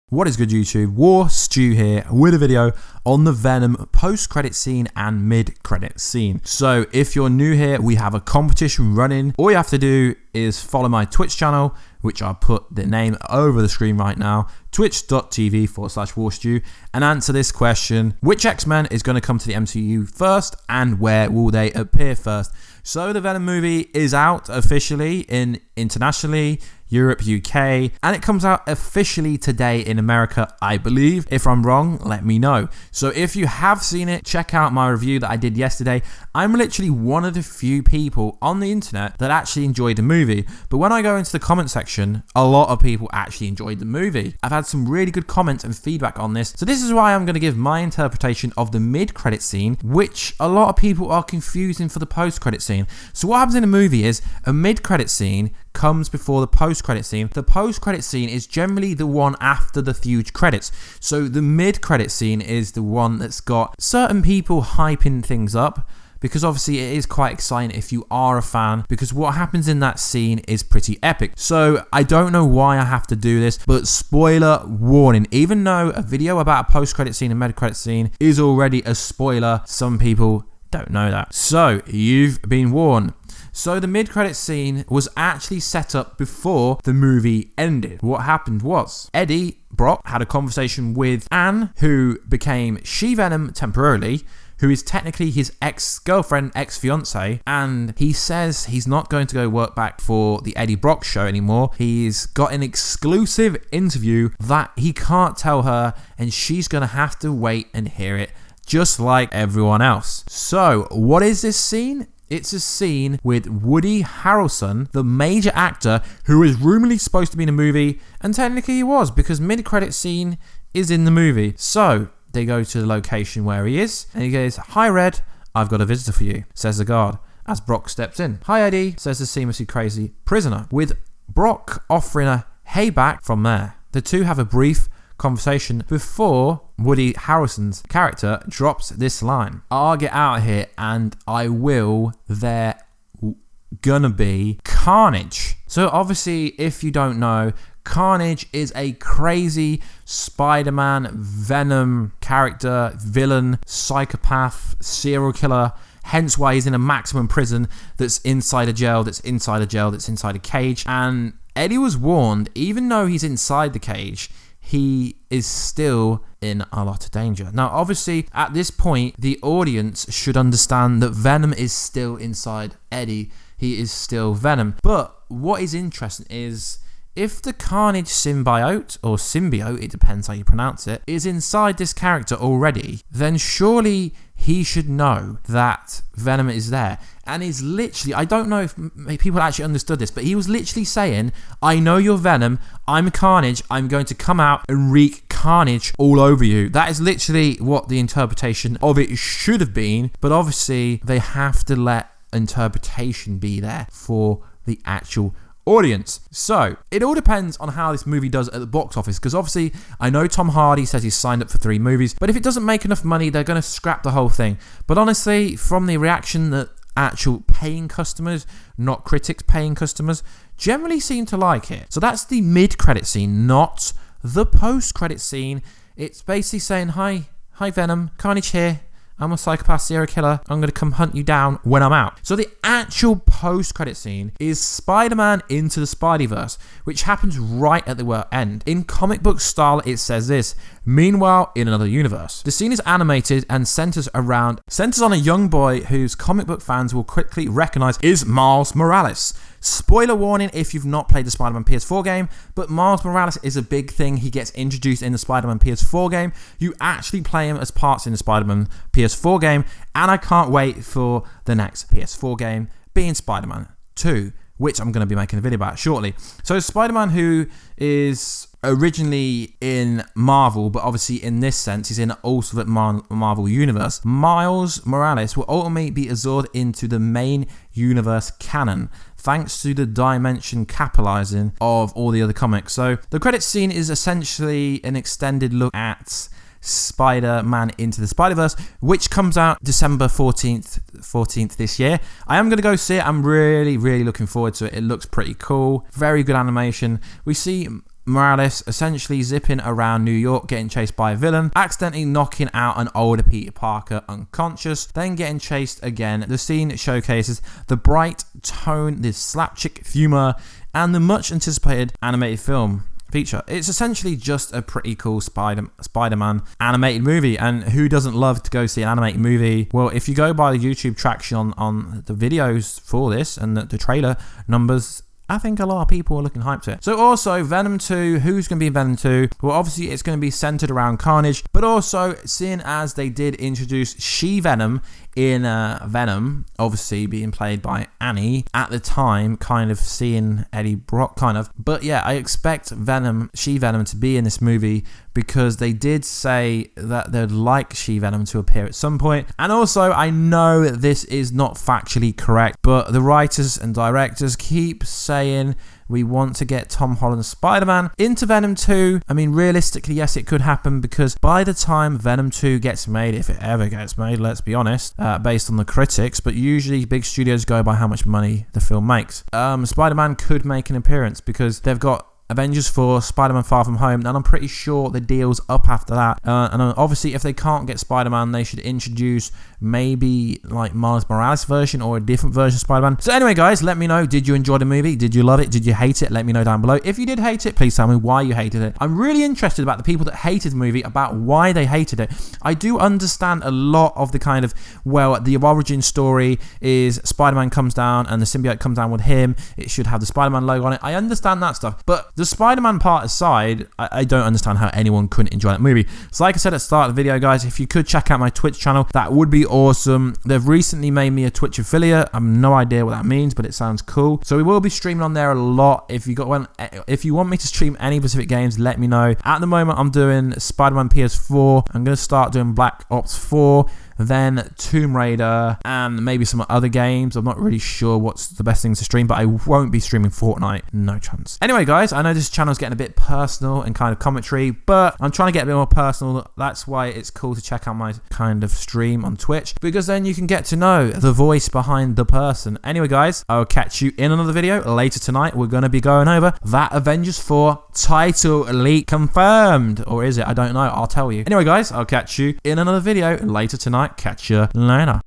What is good, YouTube? Warstu here with a video on the Venom post-credit scene and mid-credit scene. So if you're new here, we have a competition running. All you have to do is follow my Twitch channel, which I'll put the name over the screen right now, twitch.tv/Warstu, and answer this question: which X-Men is going to come to the MCU first and where will they appear first? So the Venom movie is out officially internationally, Europe, UK, and it comes out officially today in America, I believe. If I'm wrong, let me know. So if you have seen it, check out my review that I did yesterday. I'm literally one of the few people on the internet that actually enjoyed the movie. But when I go into the comment section, a lot of people actually enjoyed the movie. I've had some really good comments and feedback on this. So this is why I'm going to give my interpretation of the mid-credit scene, which a lot of people are confusing for the post-credit scene. So what happens in a movie is a mid-credit scene comes before the post-credit scene. The post-credit scene is generally the one after the huge credits. So the mid-credit scene is the one that's got certain people hyping things up, because obviously it is quite exciting if you are a fan, because what happens in that scene is pretty epic. So I don't know why I have to do this, but spoiler warning, even though a video about a post-credit scene and mid-credit scene is already a spoiler, some people don't know that. So you've been warned. So the mid-credit scene was actually set up before the movie ended. What happened was Eddie Brock had a conversation with Anne, who became She-Venom temporarily, who is technically his ex-girlfriend, ex-fiance, and he says he's not going to go work back for the Eddie Brock show anymore. He's got an exclusive interview that he can't tell her, and she's going to have to wait and hear it, just like everyone else. So what is this scene? It's a scene with Woody Harrelson, the major actor who is rumoredly supposed to be in a movie, and technically he was, because mid-credit scene is in the movie. So they go to the location where he is, and he goes, "Hi Red, I've got a visitor for you," says the guard, as Brock steps in. "Hi Eddie," says the seamlessly crazy prisoner, with Brock offering a "hey back" from there. The two have a brief conversation before Woody Harrelson's character drops this line: "I'll get out of here and I will, there gonna be Carnage." So obviously, if you don't know, Carnage is a crazy Spider-Man, Venom character, villain, psychopath, serial killer. Hence why he's in a maximum prison that's inside a jail, that's inside a jail, that's inside a cage. And Eddie was warned, even though he's inside the cage, he is still in a lot of danger. Now, obviously, at this point, the audience should understand that Venom is still inside Eddie. He is still Venom. But what is interesting is, if the Carnage symbiote, or symbiote, it depends how you pronounce it, is inside this character already, then surely he should know that Venom is there. And he's literally, I don't know if people actually understood this, but he was literally saying, "I know you're Venom, I'm Carnage, I'm going to come out and wreak carnage all over you." That is literally what the interpretation of it should have been, but obviously they have to let interpretation be there for the actual audience. So it all depends on how this movie does at the box office, because obviously I know Tom Hardy says he's signed up for 3 movies, but if it doesn't make enough money, they're going to scrap the whole thing. But honestly, from the reaction that actual paying customers, not critics, paying customers, generally seem to like it. So that's the mid-credit scene, not the post-credit scene. It's basically saying, hi Venom, Carnage here, I'm a psychopath serial killer, I'm going to come hunt you down when I'm out. So the actual post-credit scene is Spider-Man Into the SpiderVerse, which happens right at the end. In comic book style, it says this: "Meanwhile, in another universe." The scene is animated and centers on a young boy whose comic book fans will quickly recognize is Miles Morales. Spoiler warning if you've not played the Spider-Man PS4 game, but Miles Morales is a big thing. He gets introduced in the Spider-Man PS4 game. You actually play him as parts in the Spider-Man PS4 game, and I can't wait for the next PS4 game being Spider-Man 2, which I'm going to be making a video about shortly. So Spider-Man, who is originally in Marvel, but obviously in this sense he's in an alternate Marvel universe, Miles Morales will ultimately be absorbed into the main universe canon, thanks to the dimension capitalizing of all the other comics. So the credits scene is essentially an extended look at Spider-Man Into the SpiderVerse, which comes out December 14th this year. I am going to go see it. I'm really looking forward to it. It looks pretty cool. Very good animation. We see Morales essentially zipping around New York, getting chased by a villain, accidentally knocking out an older Peter Parker unconscious, then getting chased again. The scene showcases the bright tone, the slapstick humor, and the much anticipated animated film feature. It's essentially just a pretty cool Spider-Man animated movie, and who doesn't love to go see an animated movie? Well, if you go by the YouTube traction on the videos for this and the trailer numbers, I think a lot of people are looking hyped to it. So also, Venom 2, who's going to be in Venom 2? Well, obviously it's going to be centered around Carnage, but also, seeing as they did introduce She-Venom in Venom, obviously being played by Annie, at the time, kind of seeing Eddie Brock, kind of. But yeah, I expect She-Venom to be in this movie because they did say that they'd like She-Venom to appear at some point. And also, I know this is not factually correct, but the writers and directors keep saying we want to get Tom Holland's Spider-Man into Venom 2. I mean, realistically, yes, it could happen because by the time Venom 2 gets made, if it ever gets made, let's be honest, based on the critics, but usually big studios go by how much money the film makes. Spider-Man could make an appearance because they've got Avengers 4, Spider-Man Far From Home, and I'm pretty sure the deal's up after that. And obviously, if they can't get Spider-Man, they should introduce maybe like Miles Morales version or a different version of Spider-Man. So anyway, guys, let me know, did you enjoy the movie? Did you love it? Did you hate it? Let me know down below. If you did hate it, please tell me why you hated it. I'm really interested about the people that hated the movie, about why they hated it. I do understand a lot of the kind of, well, the origin story is Spider-Man comes down and the symbiote comes down with him. It should have the Spider-Man logo on it. I understand that stuff, but the Spider-Man part aside, I don't understand how anyone couldn't enjoy that movie. So like I said at the start of the video, guys, if you could check out my Twitch channel, that would be awesome. They've recently made me a Twitch affiliate. I have no idea what that means, but it sounds cool. So we will be streaming on there a lot. If you want me to stream any specific games, let me know. At the moment, I'm doing Spider-Man PS4. I'm going to start doing Black Ops 4. Then Tomb Raider, and maybe some other games. I'm not really sure what's the best things to stream, but I won't be streaming Fortnite. No chance. Anyway, guys, I know this channel's getting a bit personal and kind of commentary, but I'm trying to get a bit more personal. That's why it's cool to check out my kind of stream on Twitch, because then you can get to know the voice behind the person. Anyway, guys, I'll catch you in another video later tonight. We're going to be going over that Avengers 4 title leak confirmed. Or is it? I don't know. I'll tell you. Anyway, guys, I'll catch you in another video later tonight. Catch you later.